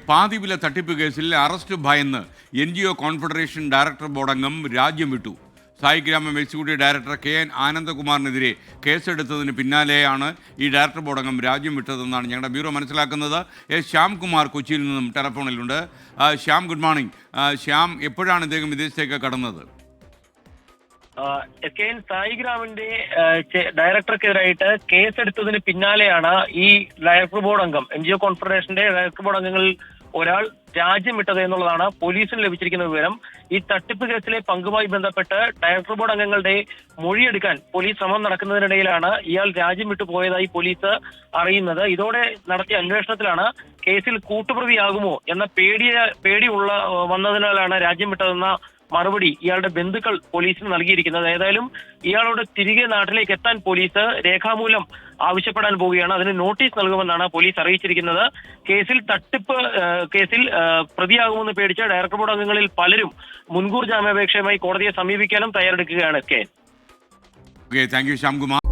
പാതിവില തട്ടിപ്പ് കേസിൽ അറസ്റ്റ് ഭയന്ന് NGO കോൺഫെഡറേഷൻ ഡയറക്ടർ ബോർഡ് അംഗം രാജ്യം വിട്ടു. സായിഗ്രാമം എക്സിക്യൂട്ടീവ് ഡയറക്ടർ KN ആനന്ദകുമാറിനെതിരെ കേസെടുത്തതിന് പിന്നാലെയാണ് ഈ ഡയറക്ടർ ബോർഡ് അംഗം രാജ്യം വിട്ടതെന്നാണ് ഞങ്ങളുടെ ബ്യൂറോ മനസ്സിലാക്കുന്നത്. ശ്യാംകുമാർ കൊച്ചിയിൽ നിന്നും ടെലഫോണിലുണ്ട്. Shyam, good morning. ശ്യാം, എപ്പോഴാണ് ഇദ്ദേഹം വിദേശത്തേക്ക് കടന്നത്? KN സായിഗ്രാമിന്റെ ഡയറക്ടർക്കെതിരായിട്ട് കേസെടുത്തതിന് പിന്നാലെയാണ് ഈ ഡയറക്ടർ ബോർഡ് അംഗം NGO കോൺഫെഡറേഷന്റെ ഡയറക്ടർ ബോർഡ് അംഗങ്ങളിൽ ഒരാൾ രാജ്യം വിട്ടത് എന്നുള്ളതാണ് പോലീസിന് ലഭിച്ചിരിക്കുന്ന വിവരം. ഈ തട്ടിപ്പ് കേസിലെ പങ്കുമായി ബന്ധപ്പെട്ട് ഡയറക്ടർ ബോർഡ് അംഗങ്ങളുടെ മൊഴിയെടുക്കാൻ പോലീസ് ശ്രമം നടക്കുന്നതിനിടയിലാണ് ഇയാൾ രാജ്യം വിട്ടു പോയതായി പോലീസ് അറിയുന്നത്. ഇതോടെ നടത്തിയ അന്വേഷണത്തിലാണ് കേസിൽ കൂട്ടുപ്രതിയാകുമോ എന്ന പേടി വന്നതിനാലാണ് രാജ്യം വിട്ടതെന്ന മറുപടി ഇയാളുടെ ബന്ധുക്കൾ പോലീസിന് നൽകിയിരിക്കുന്നത്. ഏതായാലും ഇയാളോട് തിരികെ നാട്ടിലേക്ക് എത്താൻ പോലീസ് രേഖാമൂലം ആവശ്യപ്പെടാൻ പോവുകയാണ്. അതിന് നോട്ടീസ് നൽകുമെന്നാണ് പോലീസ് അറിയിച്ചിരിക്കുന്നത്. കേസിൽ പ്രതിയാകുമെന്ന് പേടിച്ച ഡയറക്ടർ ബോർഡ് അംഗങ്ങളിൽ പലരും മുൻകൂർ ജാമ്യാപേക്ഷയുമായി കോടതിയെ സമീപിക്കാനും തയ്യാറെടുക്കുകയാണ്. Thank you Shyamkumar.